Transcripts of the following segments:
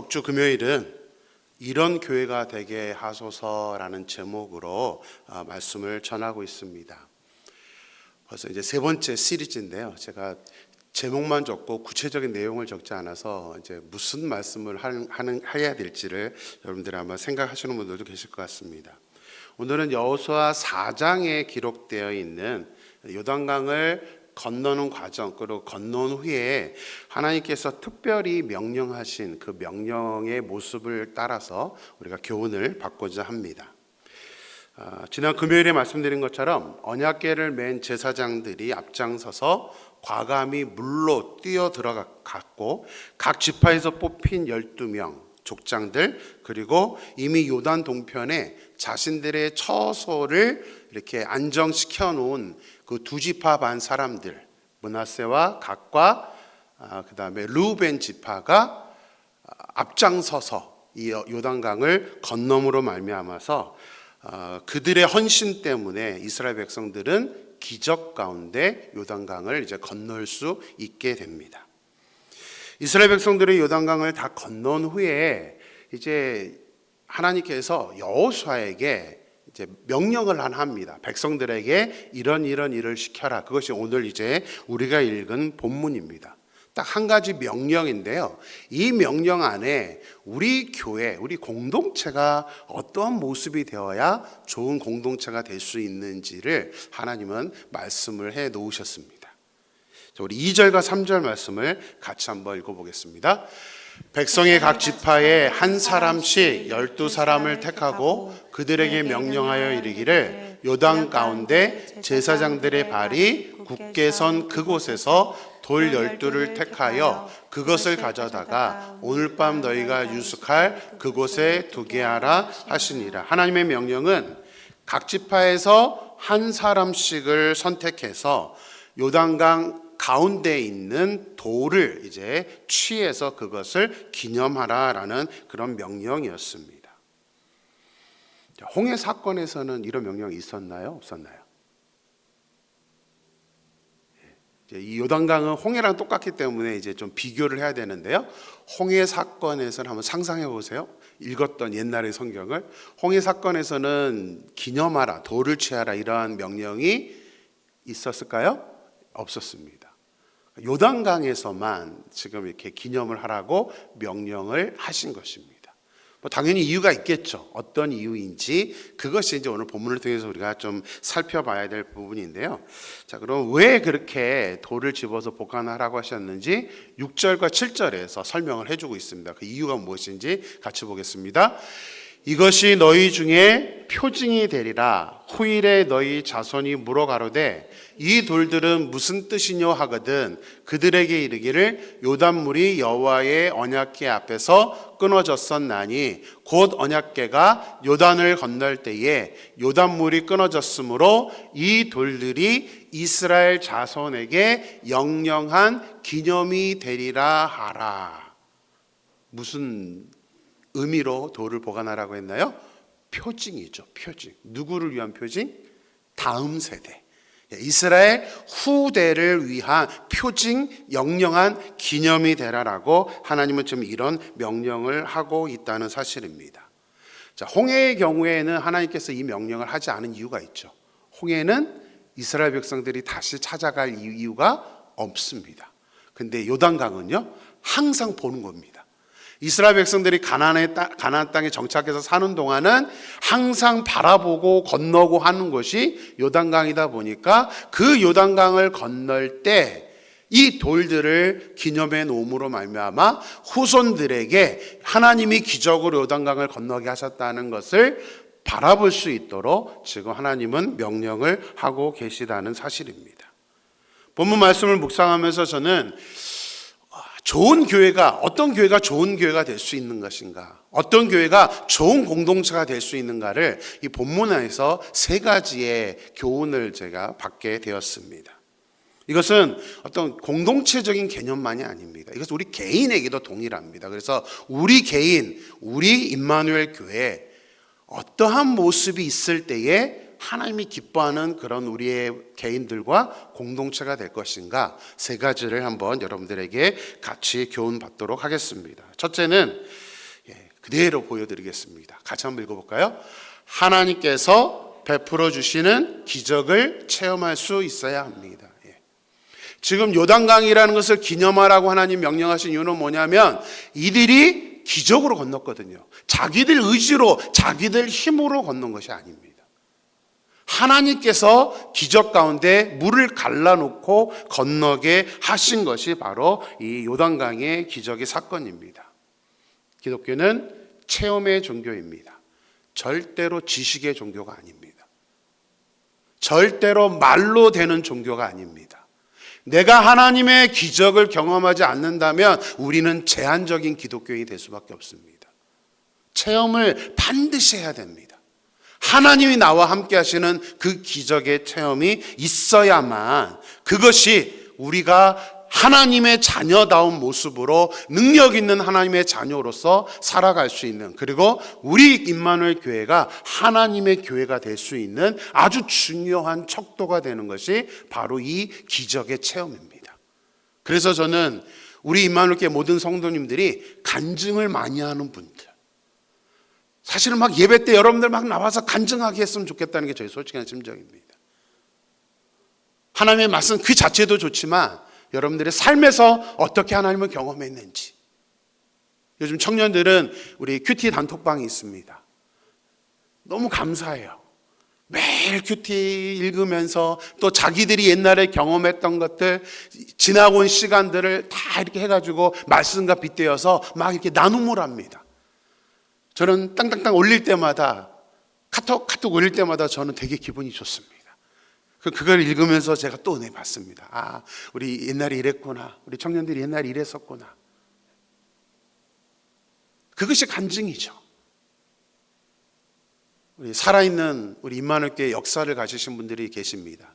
적주 금요일은 이런 교회가 되게 하소서라는 제목으로 말씀을 전하고 있습니다. 벌써 이제 세 번째 시리즈인데요. 제가 제목만 적고 구체적인 내용을 적지 않아서 이제 무슨 말씀을 해야 될지를 여러분들이 아마 생각하시는 분들도 계실 것 같습니다. 오늘은 여호수아 4장에 기록되어 있는 요단강을 건너는 과정, 그리고 건넌 후에 하나님께서 특별히 명령하신 그 명령의 모습을 따라서 우리가 교훈을 받고자 합니다. 지난 금요일에 말씀드린 것처럼 언약궤를 맨 제사장들이 앞장서서 과감히 물로 뛰어 들어갔고 각 지파에서 뽑힌 12명 족장들, 그리고 이미 요단 동편에 자신들의 처소를 이렇게 안정시켜 놓은 그 두 지파 반 사람들, 므낫세와 gad과 그다음에 르우벤 지파가 앞장서서 이 요단강을 건너므로 말미암아서 그들의 헌신 때문에 이스라엘 백성들은 기적 가운데 요단강을 이제 건널 수 있게 됩니다. 이스라엘 백성들의 요단강을 다 건넌 후에 이제 하나님께서 여호수아에게 이제 명령을 합니다. 백성들에게 이런 일을 시켜라. 그것이 오늘 이제 우리가 읽은 본문입니다. 딱 한 가지 명령인데요. 이 명령 안에 우리 교회, 우리 공동체가 어떠한 모습이 되어야 좋은 공동체가 될 수 있는지를 하나님은 말씀을 해 놓으셨습니다. 우리 2절과 3절 말씀을 같이 한번 읽어보겠습니다. 백성의 각 지파에 한 사람씩 12사람을 택하고 그들에게 명령하여 이르기를 요단 가운데 제사장들의 발이 굳게 선 그곳에서 돌 12를 택하여 그것을 가져다가 오늘 밤 너희가 유숙할 그곳에 두게 하라 하시니라. 하나님의 명령은 각 지파에서 한 사람씩을 선택해서 요단강 가운데 있는 돌을 이제 취해서 그것을 기념하라라는 그런 명령이었습니다. 홍해 사건에서는 이런 명령이 있었나요? 없었나요? 이 요단강은 홍해랑 똑같기 때문에 이제 좀 비교를 해야 되는데요. 홍해 사건에서는 한번 상상해 보세요. 읽었던 옛날의 성경을. 홍해 사건에서는 기념하라, 돌을 취하라 이러한 명령이 있었을까요? 없었습니다. 요단강에서만 지금 이렇게 기념을 하라고 명령을 하신 것입니다. 당연히 이유가 있겠죠. 어떤 이유인지 그것이 이제 오늘 본문을 통해서 우리가 좀 살펴봐야 될 부분인데요. 자, 그럼 왜 그렇게 돌을 집어서 보관하라고 하셨는지 6절과 7절에서 설명을 해주고 있습니다. 그 이유가 무엇인지 같이 보겠습니다. 이것이 너희 중에 표징이 되리라. 후일에 너희 자손이 물어가로되 이 돌들은 무슨 뜻이뇨 하거든 그들에게 이르기를 요단물이 여호와의 언약궤 앞에서 끊어졌었나니 곧 언약궤가 요단을 건널 때에 요단물이 끊어졌으므로 이 돌들이 이스라엘 자손에게 영영한 기념이 되리라 하라. 무슨 의미로 돌을 보관하라고 했나요? 표징이죠. 표징. 누구를 위한 표징? 다음 세대, 이스라엘 후대를 위한 표징, 영영한 기념이 되라라고 하나님은 지금 이런 명령을 하고 있다는 사실입니다. 자, 홍해의 경우에는 하나님께서 이 명령을 하지 않은 이유가 있죠. 홍해는 이스라엘 백성들이 다시 찾아갈 이유가 없습니다. 근데 요단강은요, 항상 보는 겁니다. 이스라엘 백성들이 가나안 땅에 정착해서 사는 동안은 항상 바라보고 건너고 하는 것이 요단강이다 보니까 그 요단강을 건널 때 이 돌들을 기념해 놓음으로 말미암아 후손들에게 하나님이 기적으로 요단강을 건너게 하셨다는 것을 바라볼 수 있도록 지금 하나님은 명령을 하고 계시다는 사실입니다. 본문 말씀을 묵상하면서 저는 좋은 교회가, 어떤 교회가 좋은 교회가 될 수 있는 것인가, 어떤 교회가 좋은 공동체가 될 수 있는가를 이 본문에서 세 가지의 교훈을 제가 받게 되었습니다. 이것은 어떤 공동체적인 개념만이 아닙니다. 이것은 우리 개인에게도 동일합니다. 그래서 우리 개인, 우리 임마누엘 교회 어떠한 모습이 있을 때에 하나님이 기뻐하는 그런 우리의 개인들과 공동체가 될 것인가, 세 가지를 한번 여러분들에게 같이 교훈 받도록 하겠습니다. 첫째는 그대로 보여드리겠습니다. 같이 한번 읽어볼까요? 하나님께서 베풀어 주시는 기적을 체험할 수 있어야 합니다. 지금 요단강이라는 것을 기념하라고 하나님 명령하신 이유는 뭐냐면 이들이 기적으로 건넜거든요. 자기들 의지로 자기들 힘으로 건넌 것이 아닙니다. 하나님께서 기적 가운데 물을 갈라놓고 건너게 하신 것이 바로 이 요단강의 기적의 사건입니다. 기독교는 체험의 종교입니다. 절대로 지식의 종교가 아닙니다. 절대로 말로 되는 종교가 아닙니다. 내가 하나님의 기적을 경험하지 않는다면 우리는 제한적인 기독교인이 될 수밖에 없습니다. 체험을 반드시 해야 됩니다. 하나님이 나와 함께 하시는 그 기적의 체험이 있어야만 그것이 우리가 하나님의 자녀다운 모습으로 능력 있는 하나님의 자녀로서 살아갈 수 있는, 그리고 우리 임마누엘 교회가 하나님의 교회가 될 수 있는 아주 중요한 척도가 되는 것이 바로 이 기적의 체험입니다. 그래서 저는 우리 임마누엘 교회 모든 성도님들이 간증을 많이 하는 분들, 사실은 막 예배 때 여러분들 막 나와서 간증하게 했으면 좋겠다는 게 저희 솔직한 심정입니다. 하나님의 말씀 그 자체도 좋지만 여러분들의 삶에서 어떻게 하나님을 경험했는지. 요즘 청년들은 우리 큐티 단톡방이 있습니다. 너무 감사해요. 매일 큐티 읽으면서 또 자기들이 옛날에 경험했던 것들, 지나고 온 시간들을 다 이렇게 해가지고 말씀과 빗대어서 막 이렇게 나눔을 합니다. 저는 땅땅땅 올릴 때마다, 카톡 올릴 때마다 저는 되게 기분이 좋습니다. 그걸 읽으면서 제가 또 은혜 받습니다. 아, 우리 옛날에 이랬구나. 우리 청년들이 옛날에 이랬었구나. 그것이 간증이죠. 우리 살아있는 우리 임마누엘 교회 역사를 가지신 분들이 계십니다.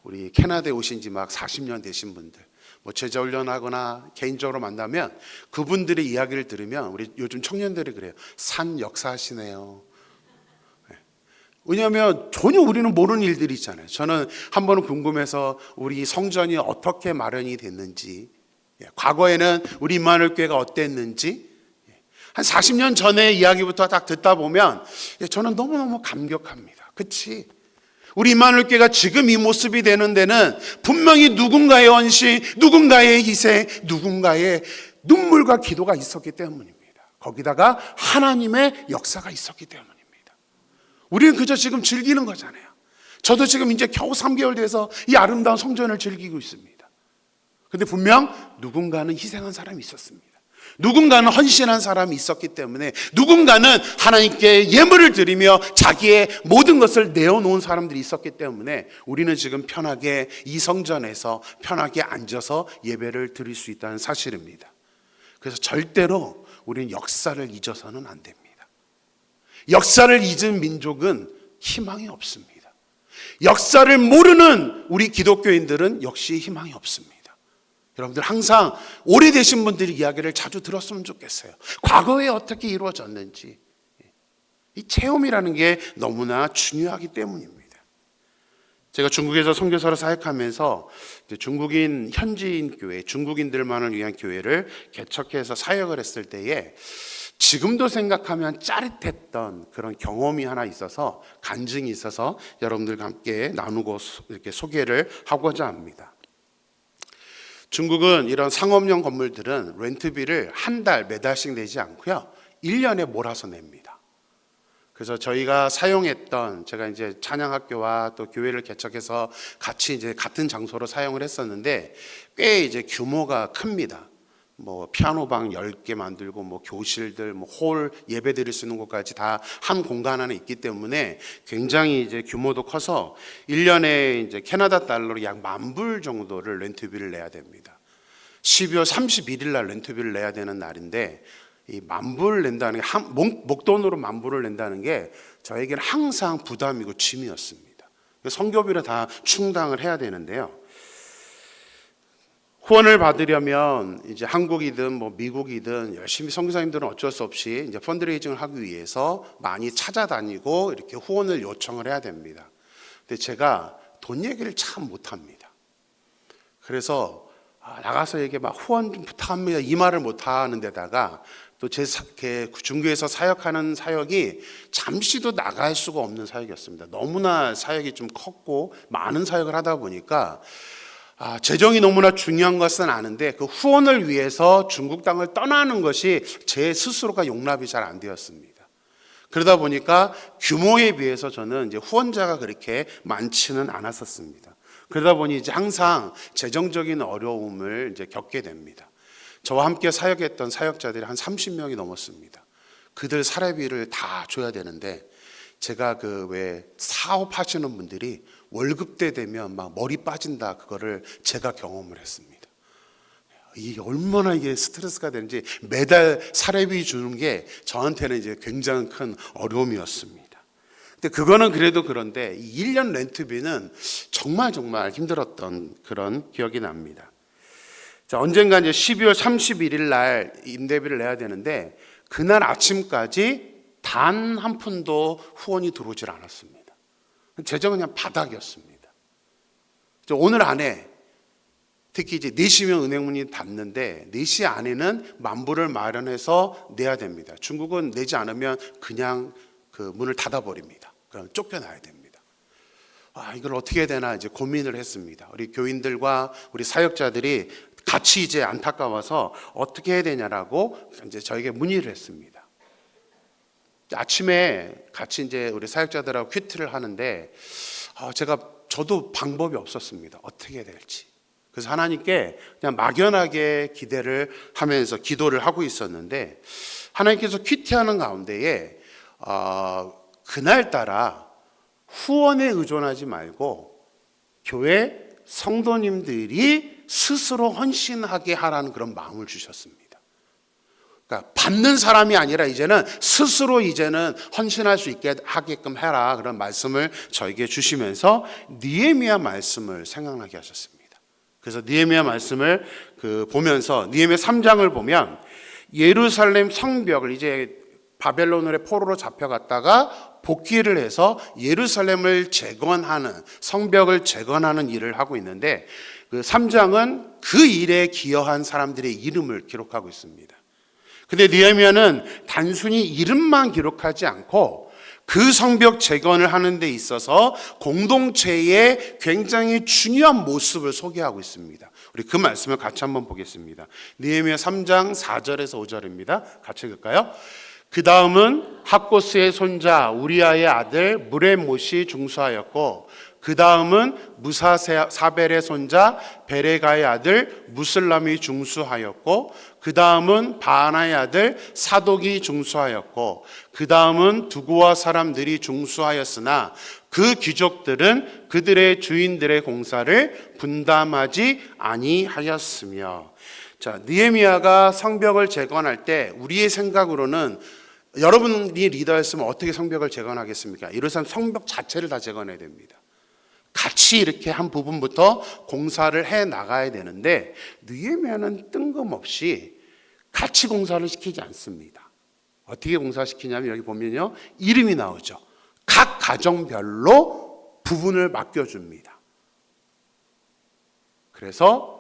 우리 캐나다에 오신 지 막 40년 되신 분들, 뭐 제자 훈련하거나 개인적으로 만나면 그분들의 이야기를 들으면 우리 요즘 청년들이 그래요. 산 역사하시네요. 왜냐하면 전혀 우리는 모르는 일들이 있잖아요. 저는 한 번은 궁금해서 우리 성전이 어떻게 마련이 됐는지, 과거에는 우리 임마누엘 교회가 어땠는지, 한 40년 전의 이야기부터 딱 듣다 보면 저는 너무너무 감격합니다. 그치? 우리 임마누엘 교회가 지금 이 모습이 되는 데는 분명히 누군가의 헌신, 누군가의 희생, 누군가의 눈물과 기도가 있었기 때문입니다. 거기다가 하나님의 역사가 있었기 때문입니다. 우리는 그저 지금 즐기는 거잖아요. 저도 지금 이제 겨우 3개월 돼서 이 아름다운 성전을 즐기고 있습니다. 근데 분명 누군가는 희생한 사람이 있었습니다. 누군가는 헌신한 사람이 있었기 때문에, 누군가는 하나님께 예물을 드리며 자기의 모든 것을 내어놓은 사람들이 있었기 때문에 우리는 지금 편하게 이 성전에서 편하게 앉아서 예배를 드릴 수 있다는 사실입니다. 그래서 절대로 우리는 역사를 잊어서는 안 됩니다. 역사를 잊은 민족은 희망이 없습니다. 역사를 모르는 우리 기독교인들은 역시 희망이 없습니다. 여러분들 항상 오래되신 분들의 이야기를 자주 들었으면 좋겠어요. 과거에 어떻게 이루어졌는지. 이 체험이라는 게 너무나 중요하기 때문입니다. 제가 중국에서 선교사로 사역하면서 중국인 현지인 교회, 중국인들만을 위한 교회를 개척해서 사역을 했을 때에 지금도 생각하면 짜릿했던 그런 경험이 하나 있어서, 간증이 있어서 여러분들과 함께 나누고 이렇게 소개를 하고자 합니다. 중국은 이런 상업용 건물들은 렌트비를 한 달, 매달씩 내지 않고요, 1년에 몰아서 냅니다. 그래서 저희가 사용했던, 제가 이제 찬양학교와 또 교회를 개척해서 같이 이제 같은 장소로 사용을 했었는데 꽤 이제 규모가 큽니다. 뭐 피아노방 10개 만들고 뭐 교실들, 뭐 홀 예배 드릴 수 있는 곳까지 다 한 공간 안에 있기 때문에 굉장히 이제 규모도 커서 1년에 이제 캐나다 달러로 약 10,000불 정도를 렌트비를 내야 됩니다. 12월 31일 날 렌트비를 내야 되는 날인데, 이 10,000불 낸다는 게, 목돈으로 10,000불을 낸다는 게 저에게는 항상 부담이고 짐이었습니다. 선교비를 다 충당을 해야 되는데요. 후원을 받으려면 이제 한국이든 뭐 미국이든 열심히 선교사님들은 어쩔 수 없이 이제 펀드레이징을 하기 위해서 많이 찾아다니고 이렇게 후원을 요청을 해야 됩니다. 근데 제가 돈 얘기를 참 못합니다. 그래서 나가서 이게 막 후원 좀 부탁합니다 이 말을 못하는 데다가 또 제 중교에서 사역하는 사역이 잠시도 나갈 수가 없는 사역이었습니다. 너무나 사역이 좀 컸고 많은 사역을 하다 보니까 재정이 너무나 중요한 것은 아는데 그 후원을 위해서 중국 땅을 떠나는 것이 제 스스로가 용납이 잘 안 되었습니다. 그러다 보니까 규모에 비해서 저는 이제 후원자가 그렇게 많지는 않았었습니다. 그러다 보니 이제 항상 재정적인 어려움을 이제 겪게 됩니다. 저와 함께 사역했던 사역자들이 한 30명이 넘었습니다. 그들 사례비를 다 줘야 되는데 제가 그 왜 사업하시는 분들이 월급 때 되면 막 머리 빠진다, 그거를 제가 경험을 했습니다. 이게 얼마나 이게 스트레스가 되는지 매달 사례비 주는 게 저한테는 이제 굉장히 큰 어려움이었습니다. 근데 그거는 그래도 그런데 1년 렌트비는 정말 힘들었던 그런 기억이 납니다. 자, 언젠가 이제 12월 31일 날 임대비를 내야 되는데 그날 아침까지 단 한 푼도 후원이 들어오질 않았습니다. 재정은 그냥 바닥이었습니다. 오늘 안에 특히 이제 4시면 은행문이 닫는데 4시 안에는 만불을 마련해서 내야 됩니다. 중국은 내지 않으면 그냥 그 문을 닫아버립니다. 그럼 쫓겨나야 됩니다. 이걸 어떻게 해야 되나 이제 고민을 했습니다. 우리 교인들과 우리 사역자들이 같이 이제 안타까워서 어떻게 해야 되냐라고 이제 저에게 문의를 했습니다. 아침에 같이 이제 우리 사역자들하고 퀴트를 하는데 저도 방법이 없었습니다. 어떻게 해야 될지. 그래서 하나님께 그냥 막연하게 기대를 하면서 기도를 하고 있었는데 하나님께서 퀴트하는 가운데에 그날따라 후원에 의존하지 말고 교회 성도님들이 스스로 헌신하게 하라는 그런 마음을 주셨습니다. 그러니까 받는 사람이 아니라 이제는 스스로 이제는 헌신할 수 있게 하게끔 해라, 그런 말씀을 저에게 주시면서 느헤미야 말씀을 생각나게 하셨습니다. 그래서 느헤미야 말씀을 보면서 느헤미야 3장을 보면 예루살렘 성벽을 이제 바벨론의 포로로 잡혀갔다가 복귀를 해서 예루살렘을 재건하는, 성벽을 재건하는 일을 하고 있는데 그 3장은 그 일에 기여한 사람들의 이름을 기록하고 있습니다. 근데 느헤미야는 단순히 이름만 기록하지 않고 그 성벽 재건을 하는 데 있어서 공동체의 굉장히 중요한 모습을 소개하고 있습니다. 우리 그 말씀을 같이 한번 보겠습니다. 느헤미야 3장 4절에서 5절입니다. 같이 읽을까요? 그 다음은 학고스의 손자 우리아의 아들 무레못이 중수하였고 그 다음은 무사사벨의 손자 베레가의 아들 무슬람이 중수하였고 그 다음은 바하나의 아들 사독이 중수하였고 그 다음은 두고와 사람들이 중수하였으나 그 귀족들은 그들의 주인들의 공사를 분담하지 아니하였으며. 자, 느헤미야가 성벽을 재건할 때 우리의 생각으로는 여러분이 리더였으면 어떻게 성벽을 재건하겠습니까? 예루살렘 성벽 자체를 다 재건해야 됩니다. 같이 이렇게 한 부분부터 공사를 해 나가야 되는데 느헤미야는 뜬금없이 같이 공사를 시키지 않습니다. 어떻게 공사시키냐면 여기 보면요, 이름이 나오죠. 각 가정별로 부분을 맡겨줍니다. 그래서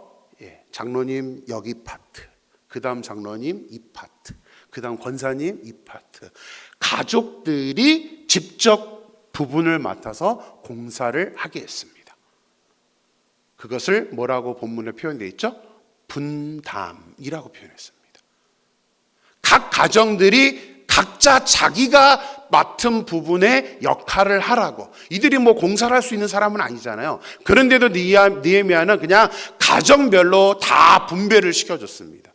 장로님 여기 파트, 그 다음 장로님 이 파트, 그 다음 권사님 이 파트, 가족들이 직접 부분을 맡아서 공사를 하게 했습니다. 그것을 뭐라고 본문에 표현되어 있죠? 분담이라고 표현했습니다. 각 가정들이 각자 자기가 맡은 부분의 역할을 하라고. 이들이 뭐 공사를 할 수 있는 사람은 아니잖아요. 그런데도 느헤미야는 그냥 가정별로 다 분배를 시켜줬습니다.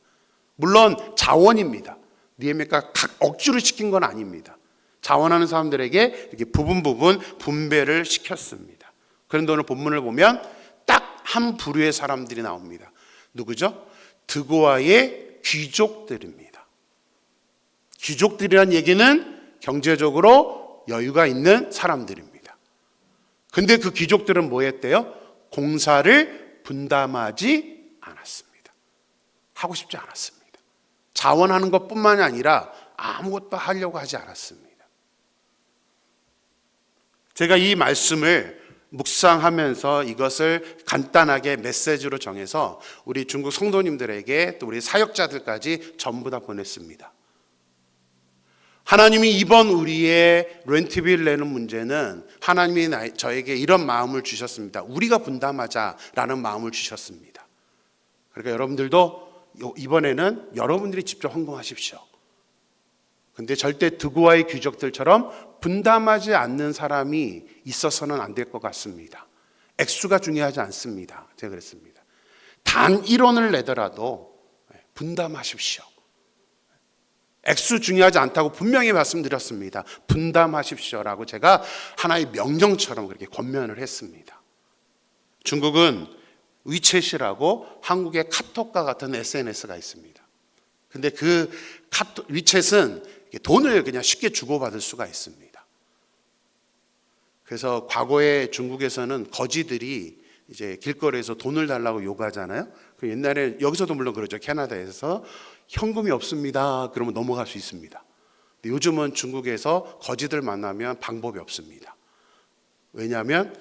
물론 자원입니다. 느헤미야가 억지로 시킨 건 아닙니다. 자원하는 사람들에게 이렇게 부분 분배를 시켰습니다. 그런데 오늘 본문을 보면 딱 한 부류의 사람들이 나옵니다. 누구죠? 드고아의 귀족들입니다. 귀족들이란 얘기는 경제적으로 여유가 있는 사람들입니다. 근데 그 귀족들은 뭐 했대요? 공사를 분담하지 않았습니다. 하고 싶지 않았습니다. 자원하는 것뿐만이 아니라 아무것도 하려고 하지 않았습니다. 제가 이 말씀을 묵상하면서 이것을 간단하게 메시지로 정해서 우리 중국 성도님들에게 또 우리 사역자들까지 전부 다 보냈습니다. 하나님이 이번 우리의 렌트비를 내는 문제는 하나님이 저에게 이런 마음을 주셨습니다. 우리가 분담하자라는 마음을 주셨습니다. 그러니까 여러분들도 이번에는 여러분들이 직접 헌금하십시오. 근데 절대 드고와의 귀족들처럼 분담하지 않는 사람이 있어서는 안 될 것 같습니다. 액수가 중요하지 않습니다. 제가 그랬습니다. 단 1원을 내더라도 분담하십시오. 액수 중요하지 않다고 분명히 말씀드렸습니다. 분담하십시오라고 제가 하나의 명령처럼 그렇게 권면을 했습니다. 중국은 위챗이라고 한국의 카톡과 같은 SNS가 있습니다. 근데 그 위챗은 돈을 그냥 쉽게 주고받을 수가 있습니다. 그래서 과거에 중국에서는 거지들이 이제 길거리에서 돈을 달라고 요구하잖아요. 그 옛날에 여기서도 물론 그러죠. 캐나다에서 현금이 없습니다. 그러면 넘어갈 수 있습니다. 근데 요즘은 중국에서 거지들 만나면 방법이 없습니다. 왜냐하면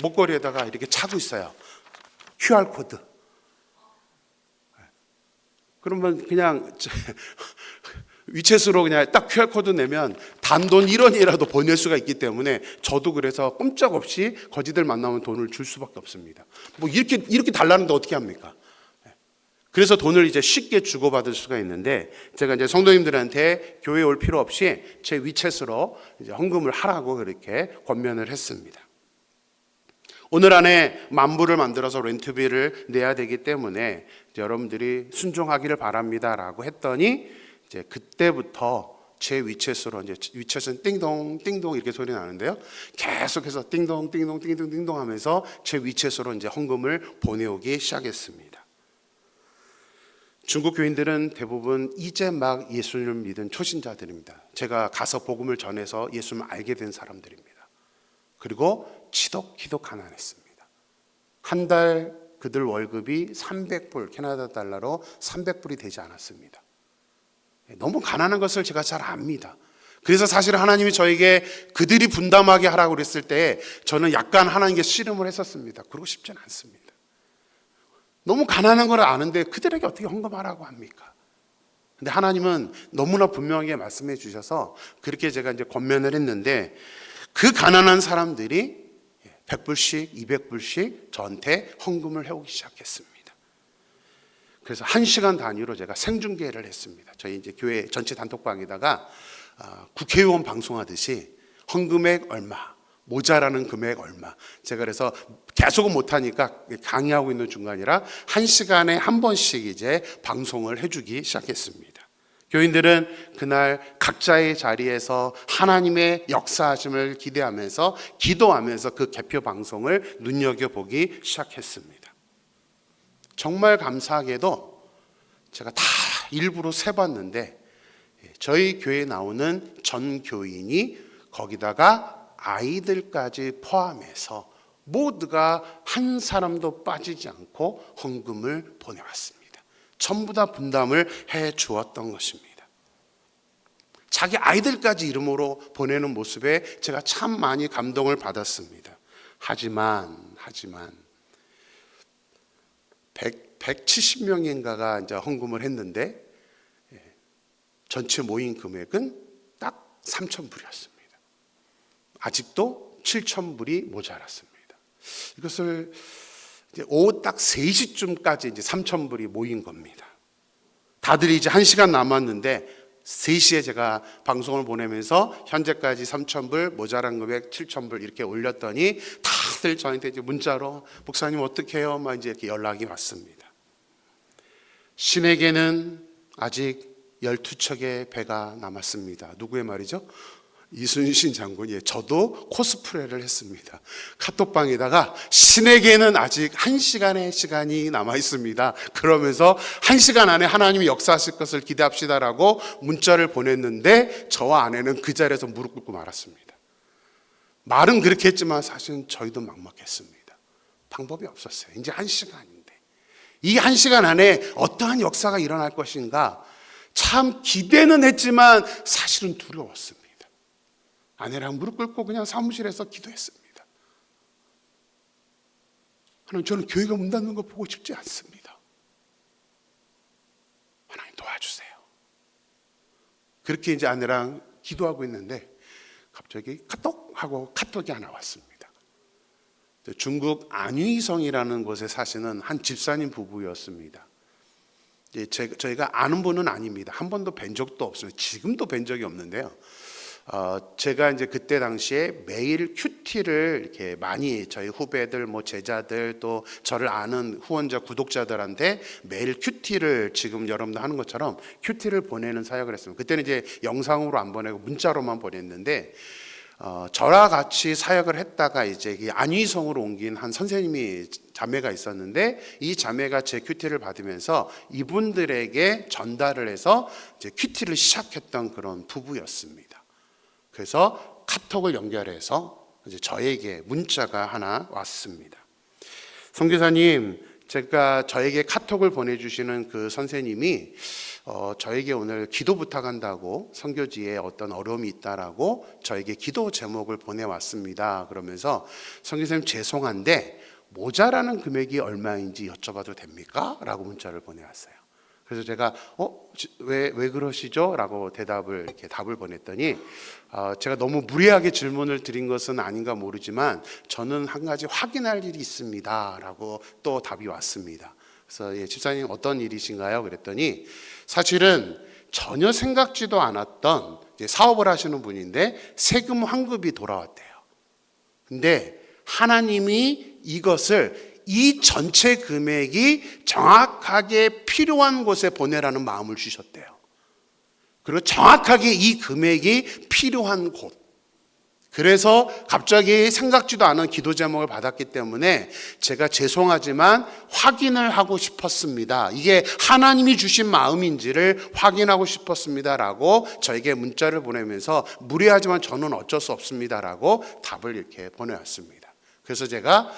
목걸이에다가 이렇게 차고 있어요. QR코드. 그러면 그냥 위챗으로 그냥 딱 QR코드 내면 단돈 1원이라도 보낼 수가 있기 때문에 저도 그래서 꼼짝없이 거지들 만나면 돈을 줄 수밖에 없습니다. 뭐 이렇게 달라는데 어떻게 합니까? 그래서 돈을 이제 쉽게 주고받을 수가 있는데 제가 이제 성도님들한테 교회에 올 필요 없이 제 위챗으로 이제 헌금을 하라고 그렇게 권면을 했습니다. 오늘 안에 만부를 만들어서 렌트비를 내야 되기 때문에 여러분들이 순종하기를 바랍니다라고 했더니 이제 그때부터 제 위챗으로 이제 위챗은 띵동 띵동 이렇게 소리 나는데요. 계속해서 띵동 띵동 띵동 띵동 하면서 제 위챗으로 이제 헌금을 보내오기 시작했습니다. 중국 교인들은 대부분 이제 막 예수님을 믿은 초신자들입니다. 제가 가서 복음을 전해서 예수님을 알게 된 사람들입니다. 그리고 지독 가난했습니다. 한 달 그들 월급이 300불, 캐나다 달러로 300불이 되지 않았습니다. 너무 가난한 것을 제가 잘 압니다. 그래서 사실 하나님이 저에게 그들이 분담하게 하라고 그랬을 때 저는 약간 하나님께 씨름을 했었습니다. 그러고 싶지는 않습니다. 너무 가난한 걸 아는데 그들에게 어떻게 헌금하라고 합니까? 근데 하나님은 너무나 분명하게 말씀해 주셔서 그렇게 제가 이제 권면을 했는데 그 가난한 사람들이 100불씩 200불씩 저한테 헌금을 해오기 시작했습니다. 그래서 1시간 단위로 제가 생중계를 했습니다. 저희 이제 교회 전체 단톡방에다가 국회의원 방송하듯이 헌금액 얼마, 모자라는 금액 얼마. 제가 그래서 계속은 못하니까 강의하고 있는 중간이라 1시간에 한 번씩 이제 방송을 해주기 시작했습니다. 교인들은 그날 각자의 자리에서 하나님의 역사하심을 기대하면서 기도하면서 그 개표 방송을 눈여겨보기 시작했습니다. 정말 감사하게도 제가 다 일부러 세봤는데 저희 교회에 나오는 전 교인이 거기다가 아이들까지 포함해서 모두가 한 사람도 빠지지 않고 헌금을 보내왔습니다. 전부 다 분담을 해 주었던 것입니다. 자기 아이들까지 이름으로 보내는 모습에 제가 참 많이 감동을 받았습니다. 하지만 170명인가가 이제 헌금을 했는데 전체 모인 금액은 딱 3,000불이었습니다. 아직도 7,000불이 모자랐습니다. 이것을 이제 오후 딱 3시쯤까지 이제 3,000불이 모인 겁니다. 다들 이제 1시간 남았는데 3시에 제가 방송을 보내면서 현재까지 3,000불, 모자란 금액 7,000불 이렇게 올렸더니 다들 저한테 이제 문자로 목사님 어떻게 해요? 막 이제 이렇게 연락이 왔습니다. 신에게는 아직 12척의 배가 남았습니다. 누구의 말이죠? 이순신 장군이. 저도 코스프레를 했습니다. 카톡방에다가 신에게는 아직 1시간의 시간이 남아 있습니다. 그러면서 1시간 안에 하나님이 역사하실 것을 기대합시다라고 문자를 보냈는데 저와 아내는 그 자리에서 무릎 꿇고 말았습니다. 말은 그렇게 했지만 사실은 저희도 막막했습니다. 방법이 없었어요. 이제 1시간인데 이 1시간 안에 어떠한 역사가 일어날 것인가 참 기대는 했지만 사실은 두려웠습니다. 아내랑 무릎 꿇고 그냥 사무실에서 기도했습니다. 하나님, 저는 교회가 문 닫는 거 보고 싶지 않습니다. 하나님 도와주세요. 그렇게 이제 아내랑 기도하고 있는데 갑자기 카톡 하고 카톡이 하나 왔습니다. 중국 안휘성이라는 곳에 사시는 한 집사님 부부였습니다. 저희가 아는 분은 아닙니다. 한 번도 뵌 적도 없습니다. 지금도 뵌 적이 없는데요. 제가 이제 그때 당시에 매일 큐티를 이렇게 많이 저희 후배들, 뭐 제자들, 또 저를 아는 후원자, 구독자들한테 매일 큐티를 지금 여러분들 하는 것처럼 큐티를 보내는 사역을 했습니다. 그때는 이제 영상으로 안 보내고 문자로만 보냈는데 저랑 같이 사역을 했다가 이제 안휘성으로 옮긴 한 선생님이 자매가 있었는데 이 자매가 제 큐티를 받으면서 이분들에게 전달을 해서 이제 큐티를 시작했던 그런 부부였습니다. 그래서 카톡을 연결해서 이제 저에게 문자가 하나 왔습니다. 선교사님, 제가 저에게 카톡을 보내주시는 그 선생님이 저에게 오늘 기도 부탁한다고 선교지에 어떤 어려움이 있다라고 저에게 기도 제목을 보내왔습니다. 그러면서 선교사님 죄송한데 모자라는 금액이 얼마인지 여쭤봐도 됩니까? 라고 문자를 보내왔어요. 그래서 제가 왜 그러시죠? 라고 답을 보냈더니 제가 너무 무리하게 질문을 드린 것은 아닌가 모르지만 저는 한 가지 확인할 일이 있습니다 라고 또 답이 왔습니다. 그래서 집사님 어떤 일이신가요? 그랬더니 사실은 전혀 생각지도 않았던 사업을 하시는 분인데 세금 환급이 돌아왔대요. 근데 하나님이 이것을 이 전체 금액이 정확하게 필요한 곳에 보내라는 마음을 주셨대요. 그리고 정확하게 이 금액이 필요한 곳. 그래서 갑자기 생각지도 않은 기도 제목을 받았기 때문에 제가 죄송하지만 확인을 하고 싶었습니다. 이게 하나님이 주신 마음인지를 확인하고 싶었습니다라고 저에게 문자를 보내면서 무리하지만 저는 어쩔 수 없습니다라고 답을 이렇게 보내왔습니다. 그래서 제가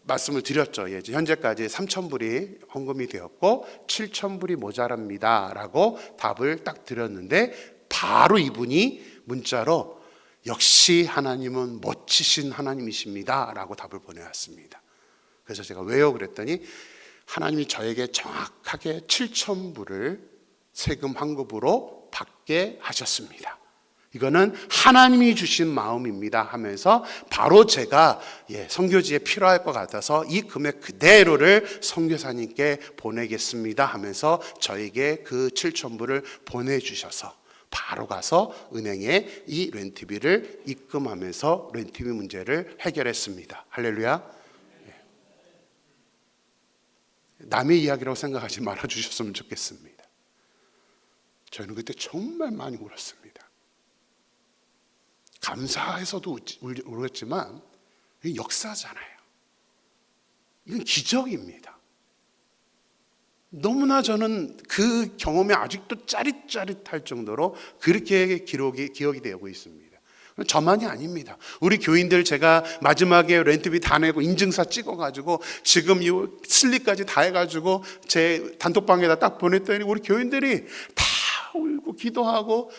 말씀을 드렸죠. 현재까지 3,000불이 헌금이 되었고 7,000불이 모자랍니다 라고 답을 딱 드렸는데 바로 이분이 문자로 역시 하나님은 멋지신 하나님이십니다 라고 답을 보내왔습니다. 그래서 제가 왜요? 그랬더니 하나님이 저에게 정확하게 7,000불을 세금 환급으로 받게 하셨습니다. 이거는 하나님이 주신 마음입니다 하면서 바로 제가 선교지에 필요할 것 같아서 이 금액 그대로를 선교사님께 보내겠습니다 하면서 저에게 그 7,000불을 보내주셔서 바로 가서 은행에 이 렌트비를 입금하면서 렌트비 문제를 해결했습니다. 할렐루야. 남의 이야기라고 생각하지 말아주셨으면 좋겠습니다. 저희는 그때 정말 많이 울었습니다. 감사해서도 울었지만 이게 역사잖아요. 이건 기적입니다. 너무나 저는 그 경험이 아직도 짜릿짜릿할 정도로 그렇게 기억이 되고 있습니다. 저만이 아닙니다. 우리 교인들 제가 마지막에 렌트비 다 내고 인증서 찍어가지고 지금 이 슬립까지 다 해가지고 제 단톡방에다 딱 보냈더니 우리 교인들이 다 울고 기도하고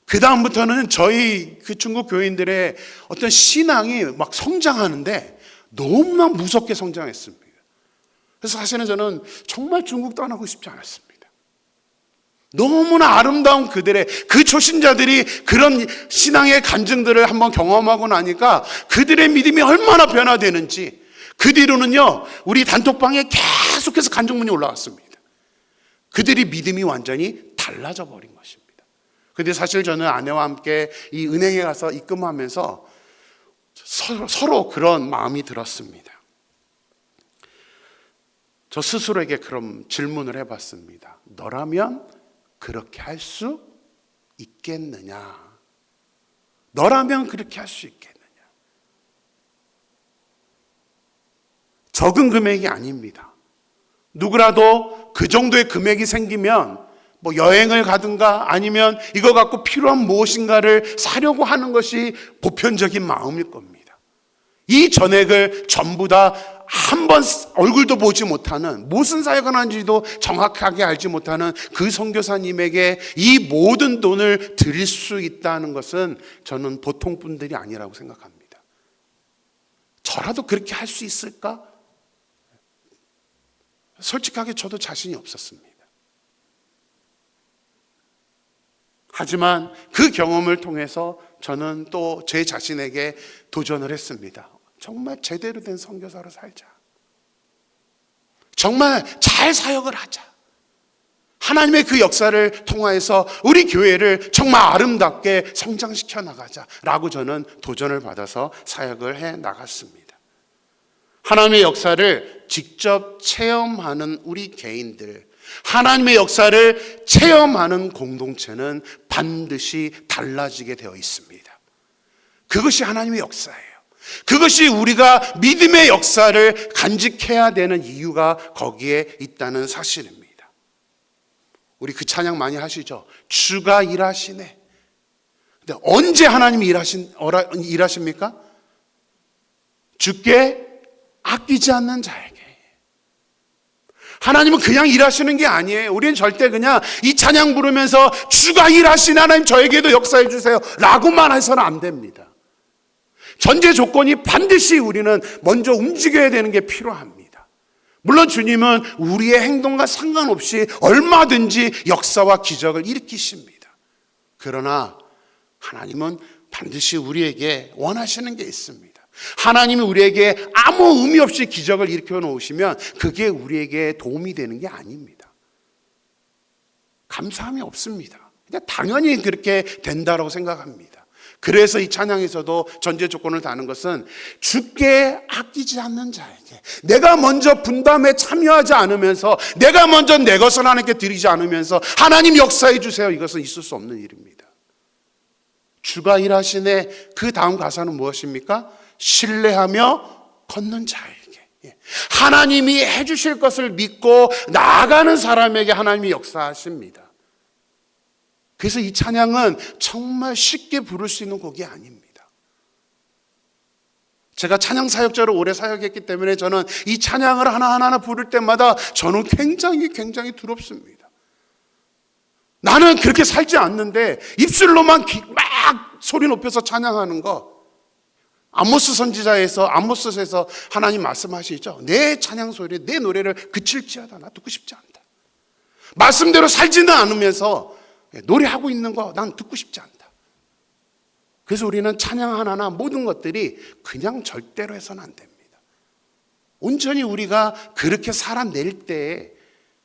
그 다음부터는 저희 그 중국 교인들의 어떤 신앙이 막 성장하는데 너무나 무섭게 성장했습니다. 그래서 사실은 저는 정말 중국 떠나고 싶지 않았습니다. 너무나 아름다운 그들의 그 초신자들이 그런 신앙의 간증들을 한번 경험하고 나니까 그들의 믿음이 얼마나 변화되는지 그 뒤로는요 우리 단톡방에 계속해서 간증문이 올라왔습니다. 그들이 믿음이 완전히 달라져 버린 것입니다. 근데 사실 저는 아내와 함께 이 은행에 가서 입금하면서 서로 그런 마음이 들었습니다. 저 스스로에게 그런 질문을 해봤습니다. 너라면 그렇게 할 수 있겠느냐? 너라면 그렇게 할 수 있겠느냐? 적은 금액이 아닙니다. 누구라도 그 정도의 금액이 생기면 뭐 여행을 가든가 아니면 이거 갖고 필요한 무엇인가를 사려고 하는 것이 보편적인 마음일 겁니다. 이 전액을 전부 다 한 번 얼굴도 보지 못하는 무슨 사역을 하는지도 정확하게 알지 못하는 그 선교사님에게 이 모든 돈을 드릴 수 있다는 것은 저는 보통 분들이 아니라고 생각합니다. 저라도 그렇게 할 수 있을까? 솔직하게 저도 자신이 없었습니다. 하지만 그 경험을 통해서 저는 또 제 자신에게 도전을 했습니다. 정말 제대로 된 선교사로 살자. 정말 잘 사역을 하자. 하나님의 그 역사를 통하여서 우리 교회를 정말 아름답게 성장시켜 나가자라고 저는 도전을 받아서 사역을 해 나갔습니다. 하나님의 역사를 직접 체험하는 우리 개인들, 하나님의 역사를 체험하는 공동체는 반드시 달라지게 되어 있습니다. 그것이 하나님의 역사예요. 그것이 우리가 믿음의 역사를 간직해야 되는 이유가 거기에 있다는 사실입니다. 우리 그 찬양 많이 하시죠? 주가 일하시네. 근데 언제 하나님이 일하십니까? 주께 아끼지 않는 자에게. 하나님은 그냥 일하시는 게 아니에요. 우리는 절대 그냥 이 찬양 부르면서 주가 일하시네, 하나님 저에게도 역사해 주세요 라고만 해서는 안 됩니다. 전제 조건이 반드시 우리는 먼저 움직여야 되는 게 필요합니다. 물론 주님은 우리의 행동과 상관없이 얼마든지 역사와 기적을 일으키십니다. 그러나 하나님은 반드시 우리에게 원하시는 게 있습니다. 하나님이 우리에게 아무 의미 없이 기적을 일으켜 놓으시면 그게 우리에게 도움이 되는 게 아닙니다. 감사함이 없습니다. 그냥 당연히 그렇게 된다고 생각합니다. 그래서 이 찬양에서도 전제 조건을 다는 것은 주께 아끼지 않는 자에게, 내가 먼저 분담에 참여하지 않으면서, 내가 먼저 내 것을 하나님께 드리지 않으면서 하나님 역사해 주세요, 이것은 있을 수 없는 일입니다. 주가 일하시네. 그 다음 가사는 무엇입니까? 신뢰하며 걷는 자에게, 하나님이 해주실 것을 믿고 나아가는 사람에게 하나님이 역사하십니다. 그래서 이 찬양은 정말 쉽게 부를 수 있는 곡이 아닙니다. 제가 찬양 사역자로 오래 사역했기 때문에 저는 이 찬양을 하나하나 부를 때마다 저는 굉장히 두렵습니다. 나는 그렇게 살지 않는데 입술로만 막 소리 높여서 찬양하는 거. 아모스 선지자에서 아모스에서 하나님 말씀하시죠. 내 찬양 소리, 내 노래를 그칠지어다. 나 듣고 싶지 않다. 말씀대로 살지는 않으면서 노래하고 있는 거 난 듣고 싶지 않다. 그래서 우리는 찬양 하나나 모든 것들이 그냥 절대로 해서는 안 됩니다. 온전히 우리가 그렇게 살아낼 때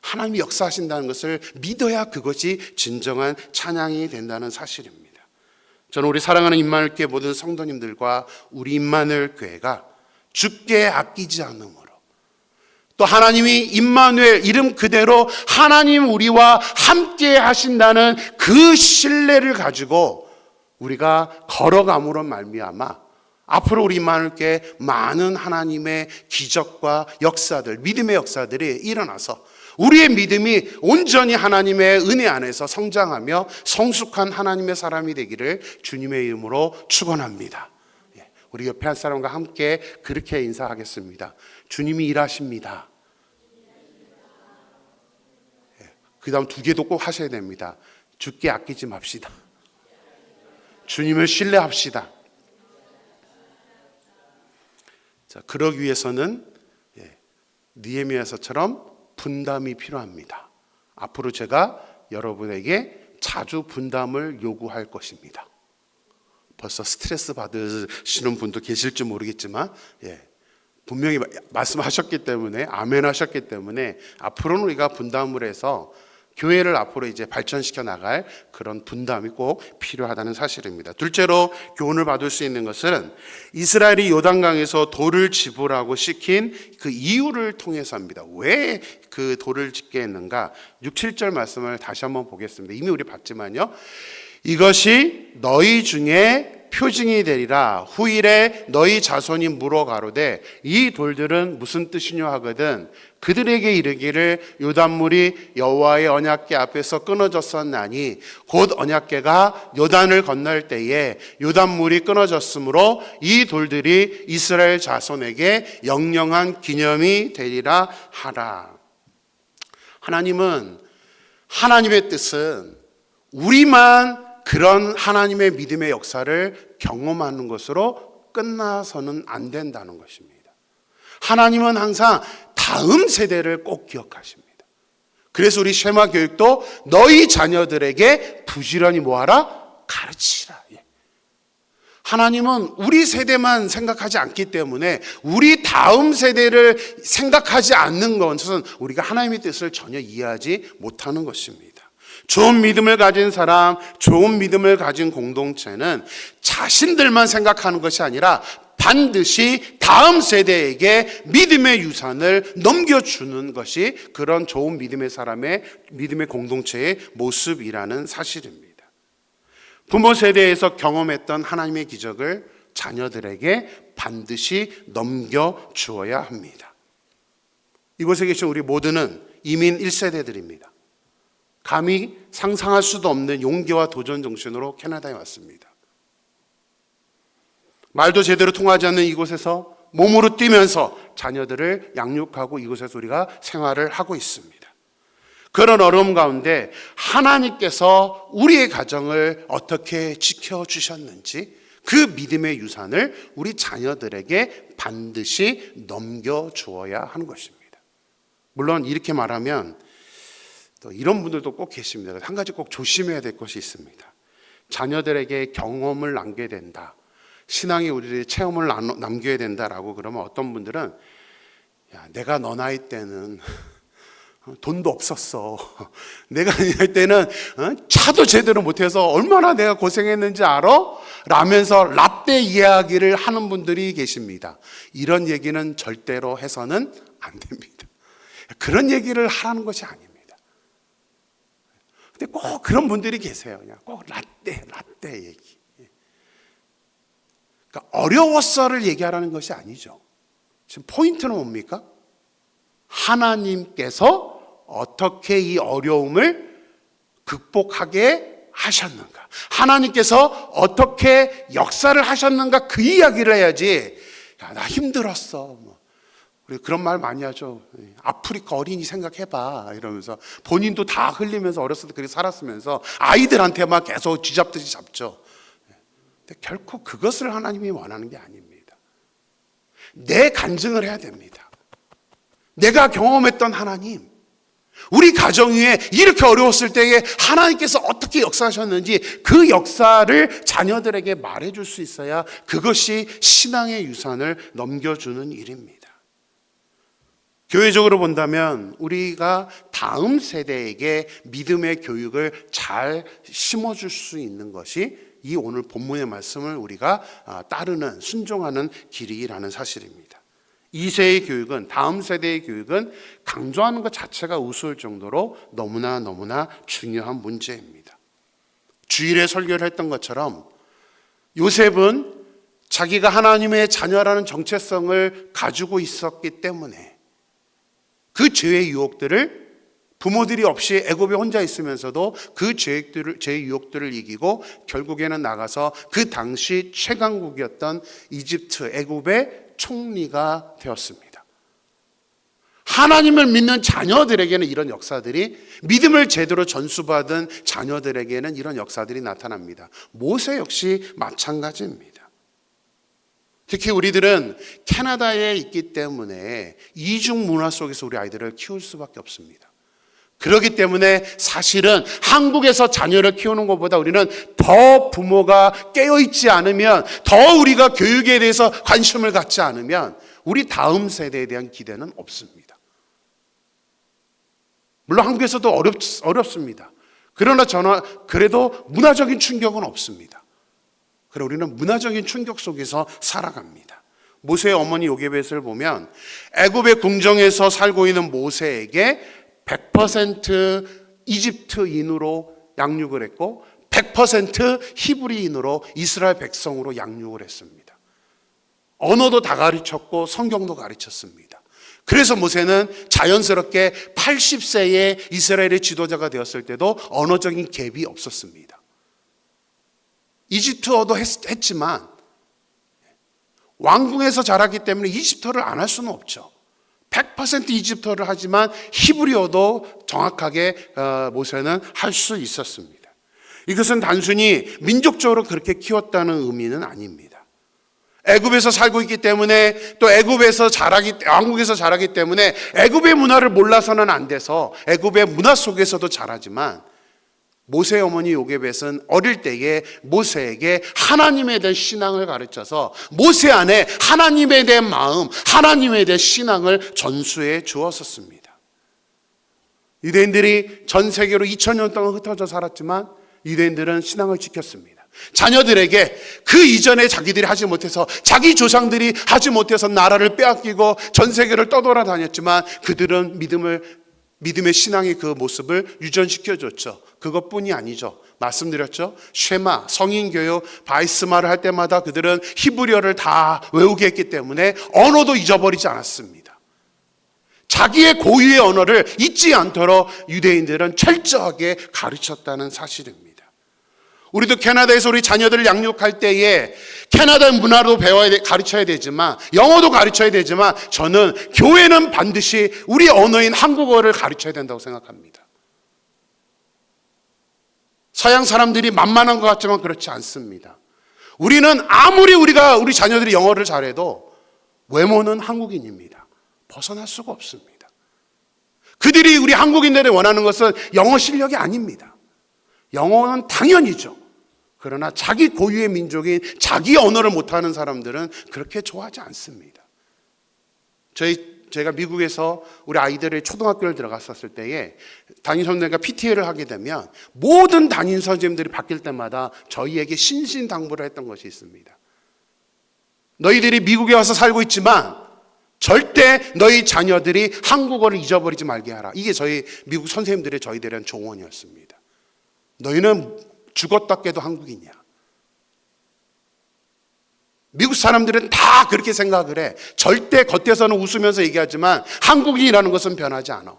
하나님이 역사하신다는 것을 믿어야 그것이 진정한 찬양이 된다는 사실입니다. 저는 우리 사랑하는 임마누엘교회 모든 성도님들과 우리 임마누엘 교회가 주께 아끼지 않음으로, 또 하나님이 임마누엘 이름 그대로 하나님 우리와 함께 하신다는 그 신뢰를 가지고 우리가 걸어감으로 말미암아 앞으로 우리 임마누엘교회에 많은 하나님의 기적과 역사들, 믿음의 역사들이 일어나서 우리의 믿음이 온전히 하나님의 은혜 안에서 성장하며 성숙한 하나님의 사람이 되기를 주님의 이름으로 축원합니다. 우리 옆에 한 사람과 함께 그렇게 인사하겠습니다. 주님이 일하십니다. 그 다음 두 개도 꼭 하셔야 됩니다. 주께 아끼지 맙시다. 주님을 신뢰합시다. 자, 그러기 위해서는 느헤미야서처럼 분담이 필요합니다. 앞으로 제가 여러분에게 자주 분담을 요구할 것입니다. 벌써 스트레스 받으시는 분도 계실지 모르겠지만 분명히 말씀하셨기 때문에, 아멘 하셨기 때문에 앞으로는 우리가 분담을 해서 교회를 앞으로 이제 발전시켜 나갈 그런 분담이 꼭 필요하다는 사실입니다. 둘째로 교훈을 받을 수 있는 것은 이스라엘이 요단강에서 돌을 집으라고 시킨 그 이유를 통해서입니다. 왜 그 돌을 짓게 했는가? 6, 7절 말씀을 다시 한번 보겠습니다. 이미 우리 봤지만요. 이것이 너희 중에 표징이 되리라. 후일에 너희 자손이 물어 가로되 이 돌들은 무슨 뜻이냐 하거든 그들에게 이르기를 요단물이 여호와의 언약궤 앞에서 끊어졌었나니 곧 언약궤가 요단을 건널 때에 요단물이 끊어졌으므로 이 돌들이 이스라엘 자손에게 영영한 기념이 되리라 하라. 하나님은, 하나님의 뜻은 우리만 그런 하나님의 믿음의 역사를 경험하는 것으로 끝나서는 안 된다는 것입니다. 하나님은 항상 다음 세대를 꼭 기억하십니다. 그래서 우리 쉐마 교육도 너희 자녀들에게 부지런히 뭐하라? 가르치라. 하나님은 우리 세대만 생각하지 않기 때문에 우리 다음 세대를 생각하지 않는 것은 우리가 하나님의 뜻을 전혀 이해하지 못하는 것입니다. 좋은 믿음을 가진 사람, 좋은 믿음을 가진 공동체는 자신들만 생각하는 것이 아니라 반드시 다음 세대에게 믿음의 유산을 넘겨주는 것이 그런 좋은 믿음의 사람의 믿음의 공동체의 모습이라는 사실입니다. 부모 세대에서 경험했던 하나님의 기적을 자녀들에게 반드시 넘겨주어야 합니다. 이곳에 계신 우리 모두는 이민 1세대들입니다. 감히 상상할 수도 없는 용기와 도전 정신으로 캐나다에 왔습니다. 말도 제대로 통하지 않는 이곳에서 몸으로 뛰면서 자녀들을 양육하고 이곳에서 우리가 생활을 하고 있습니다. 그런 어려움 가운데 하나님께서 우리의 가정을 어떻게 지켜주셨는지 그 믿음의 유산을 우리 자녀들에게 반드시 넘겨주어야 하는 것입니다. 물론 이렇게 말하면 또 이런 분들도 꼭 계십니다. 한 가지 꼭 조심해야 될 것이 있습니다. 자녀들에게 경험을 남겨야 된다. 신앙이 우리의 체험을 남겨야 된다라고 그러면 어떤 분들은 야, 내가 너 나이 때는 돈도 없었어. 내가 할 때는 차도 제대로 못해서 얼마나 내가 고생했는지 알아? 라면서 라떼 이야기를 하는 분들이 계십니다. 이런 얘기는 절대로 해서는 안 됩니다. 그런 얘기를 하라는 것이 아닙니다. 근데 꼭 그런 분들이 계세요. 그냥 꼭 라떼 얘기. 그러니까 어려웠어를 얘기하라는 것이 아니죠. 지금 포인트는 뭡니까? 하나님께서 어떻게 이 어려움을 극복하게 하셨는가? 하나님께서 어떻게 역사를 하셨는가? 그 이야기를 해야지. 야, 나 힘들었어. 우리 그런 말 많이 하죠. 아프리카 어린이 생각해봐 이러면서 본인도 다 흘리면서 어렸을 때 그렇게 살았으면서 아이들한테만 계속 쥐잡듯이 잡죠. 근데 결코 그것을 하나님이 원하는 게 아닙니다. 내 간증을 해야 됩니다. 내가 경험했던 하나님, 우리 가정 위에 이렇게 어려웠을 때에 하나님께서 어떻게 역사하셨는지 그 역사를 자녀들에게 말해줄 수 있어야 그것이 신앙의 유산을 넘겨주는 일입니다. 교회적으로 본다면 우리가 다음 세대에게 믿음의 교육을 잘 심어줄 수 있는 것이 이 오늘 본문의 말씀을 우리가 따르는 순종하는 길이라는 사실입니다. 2세의 교육은, 다음 세대의 교육은 강조하는 것 자체가 우스울 정도로 너무나 중요한 문제입니다. 주일에 설교를 했던 것처럼 요셉은 자기가 하나님의 자녀라는 정체성을 가지고 있었기 때문에 그 죄의 유혹들을 부모들이 없이 애굽에 혼자 있으면서도 그 죄의 유혹들을 이기고 결국에는 나가서 그 당시 최강국이었던 이집트, 애굽의 총리가 되었습니다. 하나님을 믿는 자녀들에게는 이런 역사들이, 믿음을 제대로 전수받은 자녀들에게는 이런 역사들이 나타납니다. 모세 역시 마찬가지입니다. 특히 우리들은 캐나다에 있기 때문에 이중 문화 속에서 우리 아이들을 키울 수밖에 없습니다. 그렇기 때문에 사실은 한국에서 자녀를 키우는 것보다 우리는 더 부모가 깨어있지 않으면, 더 우리가 교육에 대해서 관심을 갖지 않으면 우리 다음 세대에 대한 기대는 없습니다. 물론 한국에서도 어렵습니다. 그러나 그래도 문화적인 충격은 없습니다. 그래 우리는 문화적인 충격 속에서 살아갑니다. 모세의 어머니 요게벳을 보면 애굽의 궁정에서 살고 있는 모세에게 100% 이집트인으로 양육을 했고 100% 히브리인으로 이스라엘 백성으로 양육을 했습니다. 언어도 다 가르쳤고 성경도 가르쳤습니다. 그래서 모세는 자연스럽게 80세에 이스라엘의 지도자가 되었을 때도 언어적인 갭이 없었습니다. 이집트어도 했지만 왕궁에서 자랐기 때문에 이집트어를 안 할 수는 없죠. 100% 이집트어를 하지만 히브리어도 정확하게 모세는 할 수 있었습니다. 이것은 단순히 민족적으로 그렇게 키웠다는 의미는 아닙니다. 애굽에서 살고 있기 때문에, 또 왕국에서 자라기 때문에 애굽의 문화를 몰라서는 안 돼서 애굽의 문화 속에서도 자라지만, 모세의 어머니 요게벳은 어릴 때에 모세에게 하나님에 대한 신앙을 가르쳐서 모세 안에 하나님에 대한 마음, 하나님에 대한 신앙을 전수해 주었었습니다. 유대인들이 전 세계로 2000년 동안 흩어져 살았지만 유대인들은 신앙을 지켰습니다. 자녀들에게 그 이전에 자기들이 하지 못해서, 자기 조상들이 하지 못해서 나라를 빼앗기고 전 세계를 떠돌아다녔지만 그들은 믿음의 신앙의 그 모습을 유전시켜줬죠. 그것뿐이 아니죠. 말씀드렸죠. 쉐마, 성인교육, 바이스마를 할 때마다 그들은 히브리어를 다 외우게 했기 때문에 언어도 잊어버리지 않았습니다. 자기의 고유의 언어를 잊지 않도록 유대인들은 철저하게 가르쳤다는 사실입니다. 우리도 캐나다에서 우리 자녀들을 양육할 때에 캐나다 문화도 가르쳐야 되지만, 영어도 가르쳐야 되지만, 저는 교회는 반드시 우리 언어인 한국어를 가르쳐야 된다고 생각합니다. 서양 사람들이 만만한 것 같지만 그렇지 않습니다. 우리는 아무리 우리 자녀들이 영어를 잘해도 외모는 한국인입니다. 벗어날 수가 없습니다. 그들이 우리 한국인들이 원하는 것은 영어 실력이 아닙니다. 영어는 당연히죠. 그러나 자기 고유의 민족인 자기 언어를 못하는 사람들은 그렇게 좋아하지 않습니다. 제가 미국에서 우리 아이들의 초등학교를 들어갔었을 때에 담임 선생님과 PTA를 하게 되면 모든 담임 선생님들이 바뀔 때마다 저희에게 신신당부를 했던 것이 있습니다. 너희들이 미국에 와서 살고 있지만 절대 너희 자녀들이 한국어를 잊어버리지 말게 하라. 이게 저희 미국 선생님들의 저희들에 대한 조언이었습니다. 너희는 죽었다 깨도 한국인이야. 미국 사람들은 다 그렇게 생각을 해. 절대 겉에서는 웃으면서 얘기하지만 한국인이라는 것은 변하지 않아.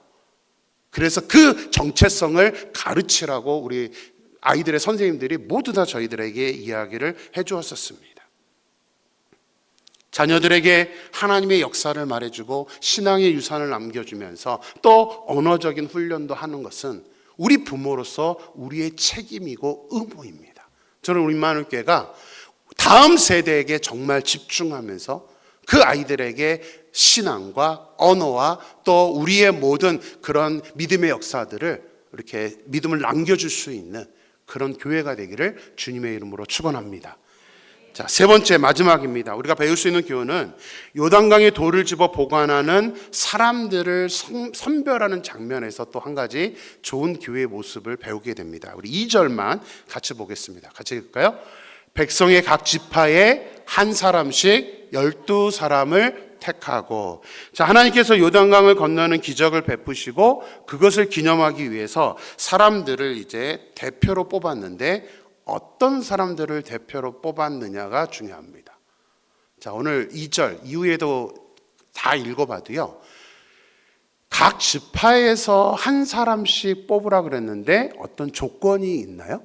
그래서 그 정체성을 가르치라고 우리 아이들의 선생님들이 모두 다 저희들에게 이야기를 해주었었습니다. 자녀들에게 하나님의 역사를 말해주고 신앙의 유산을 남겨주면서 또 언어적인 훈련도 하는 것은 우리 부모로서 우리의 책임이고 의무입니다. 저는 우리 임마누엘교회가 다음 세대에게 정말 집중하면서 그 아이들에게 신앙과 언어와 또 우리의 모든 그런 믿음의 역사들을 이렇게 믿음을 남겨줄 수 있는 그런 교회가 되기를 주님의 이름으로 축원합니다. 자, 세 번째 마지막입니다. 우리가 배울 수 있는 교훈은 요단강에 돌을 집어 보관하는 사람들을 선별하는 장면에서 또 한 가지 좋은 교회의 모습을 배우게 됩니다. 우리 2절만 같이 보겠습니다. 같이 읽을까요? 백성의 각 지파에 한 사람씩 12사람을 택하고. 자, 하나님께서 요단강을 건너는 기적을 베푸시고 그것을 기념하기 위해서 사람들을 이제 대표로 뽑았는데 어떤 사람들을 대표로 뽑았느냐가 중요합니다. 자, 오늘 2절 이후에도 다 읽어봐도요, 각 지파에서 한 사람씩 뽑으라 그랬는데 어떤 조건이 있나요?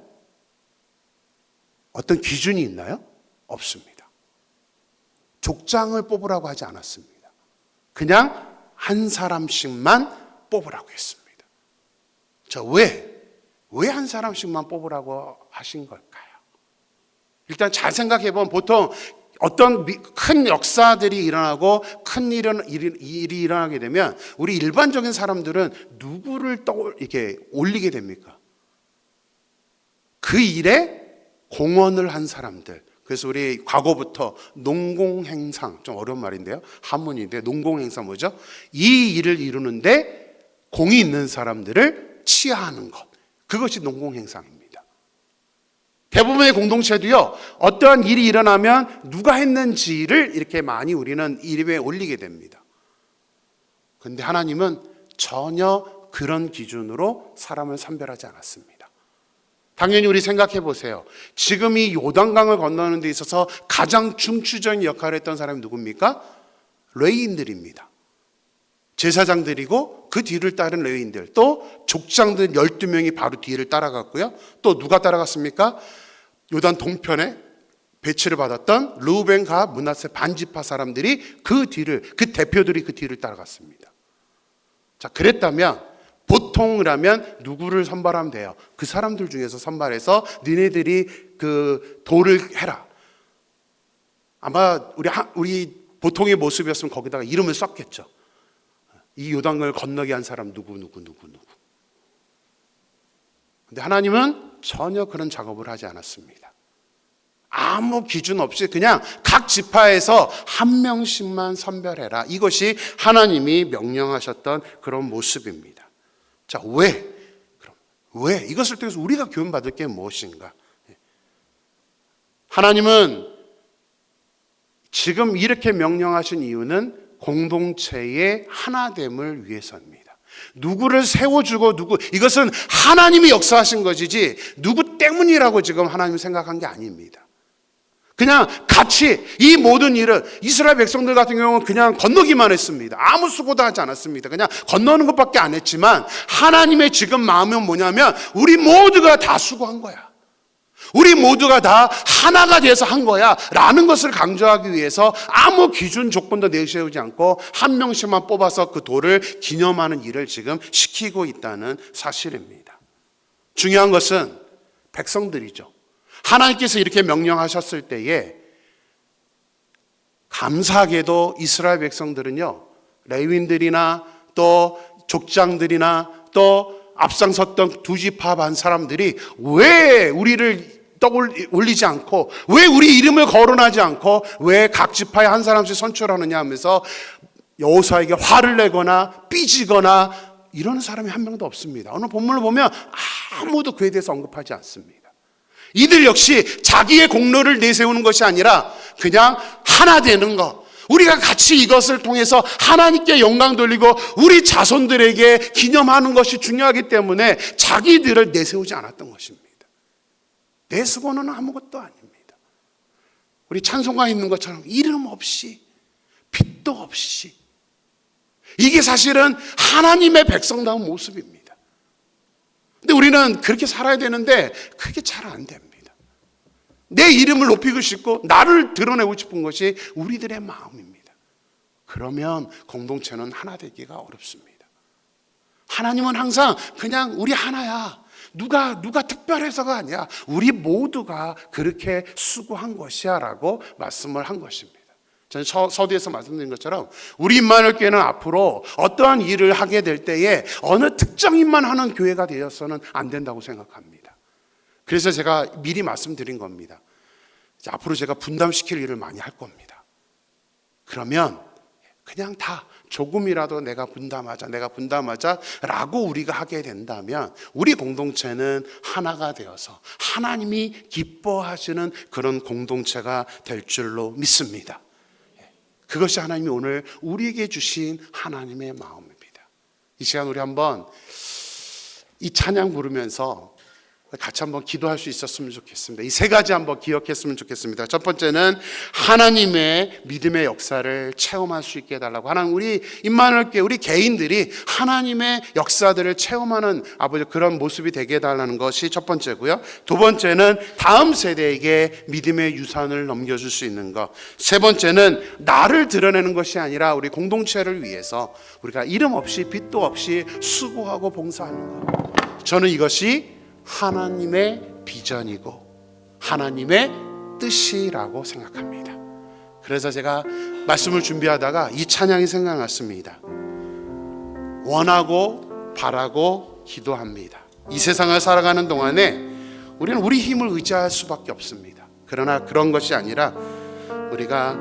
어떤 기준이 있나요? 없습니다. 족장을 뽑으라고 하지 않았습니다. 그냥 한 사람씩만 뽑으라고 했습니다. 자, 왜 한 사람씩만 뽑으라고 하신 걸까요? 일단 잘 생각해 보면 보통 어떤 큰 역사들이 일어나고 큰 일이 일어나게 되면 우리 일반적인 사람들은 누구를 이렇게 올리게 됩니까? 그 일에 공헌을 한 사람들. 그래서 우리 과거부터 농공행상, 좀 어려운 말인데요, 한문인데 농공행상 뭐죠? 이 일을 이루는데 공이 있는 사람들을 치하하는 것, 그것이 농공행상입니다. 대부분의 공동체도요, 어떠한 일이 일어나면 누가 했는지를 이렇게 많이 우리는 이름에 올리게 됩니다. 그런데 하나님은 전혀 그런 기준으로 사람을 선별하지 않았습니다. 당연히 우리 생각해 보세요. 지금 이 요단강을 건너는 데 있어서 가장 중추적인 역할을 했던 사람이 누굽니까? 레위인들입니다. 제사장들이고 그 뒤를 따른 레위인들, 또 족장들 12명이 바로 뒤를 따라갔고요. 또 누가 따라갔습니까? 요단 동편에 배치를 받았던 르우벤, 갓, 므낫세 반지파 사람들이 그 대표들이 그 뒤를 따라갔습니다. 자, 그랬다면 보통이라면 누구를 선발하면 돼요? 그 사람들 중에서 선발해서 니네들이 그 돌을 해라. 아마 우리 보통의 모습이었으면 거기다가 이름을 썼겠죠. 이 요단강을 건너게 한 사람 누구. 근데 하나님은 전혀 그런 작업을 하지 않았습니다. 아무 기준 없이 그냥 각 지파에서 한 명씩만 선별해라. 이것이 하나님이 명령하셨던 그런 모습입니다. 자, 왜? 이것을 통해서 우리가 교훈받을 게 무엇인가? 하나님은 지금 이렇게 명령하신 이유는 공동체의 하나됨을 위해서입니다. 누구를 세워주고 이것은 하나님이 역사하신 것이지 누구 때문이라고 지금 하나님이 생각한 게 아닙니다. 그냥 같이 이 모든 일을 이스라엘 백성들 같은 경우는 그냥 건너기만 했습니다. 아무 수고도 하지 않았습니다. 그냥 건너는 것밖에 안 했지만 하나님의 지금 마음은 뭐냐면 우리 모두가 다 수고한 거야. 우리 모두가 다 하나가 돼서 한 거야 라는 것을 강조하기 위해서 아무 기준 조건도 내세우지 않고 한 명씩만 뽑아서 그 돌을 기념하는 일을 지금 시키고 있다는 사실입니다. 중요한 것은 백성들이죠. 하나님께서 이렇게 명령하셨을 때에 감사하게도 이스라엘 백성들은요, 레위인들이나 또 족장들이나 또 앞장섰던 두 지파 반 사람들이 왜 우리를 떠올리지 않고 왜 우리 이름을 거론하지 않고 왜 각 지파에 한 사람씩 선출하느냐 하면서 여호수아에게 화를 내거나 삐지거나 이런 사람이 한 명도 없습니다. 오늘 본문을 보면 아무도 그에 대해서 언급하지 않습니다. 이들 역시 자기의 공로를 내세우는 것이 아니라 그냥 하나 되는 것, 우리가 같이 이것을 통해서 하나님께 영광 돌리고 우리 자손들에게 기념하는 것이 중요하기 때문에 자기들을 내세우지 않았던 것입니다. 내 수고는 아무것도 아닙니다. 우리 찬송가에 있는 것처럼 이름 없이 빛도 없이, 이게 사실은 하나님의 백성다운 모습입니다. 근데 우리는 그렇게 살아야 되는데 그게 잘 안 됩니다. 내 이름을 높이고 싶고 나를 드러내고 싶은 것이 우리들의 마음입니다. 그러면 공동체는 하나 되기가 어렵습니다. 하나님은 항상 그냥 우리 하나야. 누가 특별해서가 아니야. 우리 모두가 그렇게 수고한 것이야 라고 말씀을 한 것입니다. 저는 서두에서 말씀드린 것처럼 우리 임마누엘 교회는 앞으로 어떠한 일을 하게 될 때에 어느 특정 일만 하는 교회가 되어서는 안 된다고 생각합니다. 그래서 제가 미리 말씀드린 겁니다. 앞으로 제가 분담시킬 일을 많이 할 겁니다. 그러면 그냥 다 조금이라도 내가 분담하자 라고 우리가 하게 된다면 우리 공동체는 하나가 되어서 하나님이 기뻐하시는 그런 공동체가 될 줄로 믿습니다. 그것이 하나님이 오늘 우리에게 주신 하나님의 마음입니다. 이 시간 우리 한번 이 찬양 부르면서 같이 한번 기도할 수 있었으면 좋겠습니다. 이 세 가지 한번 기억했으면 좋겠습니다. 첫 번째는 하나님의 믿음의 역사를 체험할 수 있게 해달라고. 하나님, 우리 임마누엘 교회 우리 개인들이 하나님의 역사들을 체험하는 아버지 그런 모습이 되게 해달라는 것이 첫 번째고요. 두 번째는 다음 세대에게 믿음의 유산을 넘겨줄 수 있는 것. 세 번째는 나를 드러내는 것이 아니라 우리 공동체를 위해서 우리가 이름 없이 빛도 없이 수고하고 봉사하는 것. 저는 이것이 하나님의 비전이고 하나님의 뜻이라고 생각합니다. 그래서 제가 말씀을 준비하다가 이 찬양이 생각났습니다. 원하고 바라고 기도합니다. 이 세상을 살아가는 동안에 우리는 우리 힘을 의지할 수밖에 없습니다. 그러나 그런 것이 아니라 우리가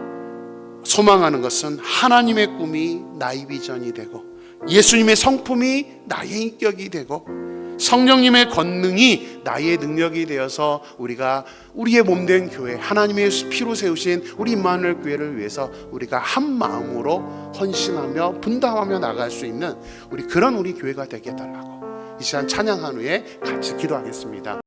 소망하는 것은 하나님의 꿈이 나의 비전이 되고 예수님의 성품이 나의 인격이 되고 성령님의 권능이 나의 능력이 되어서 우리가 우리의 몸된 교회, 하나님의 피로 세우신 우리 임마누엘 교회를 위해서 우리가 한 마음으로 헌신하며 분담하며 나갈 수 있는 우리 교회가 되게 해달라고 이 시간 찬양한 후에 같이 기도하겠습니다.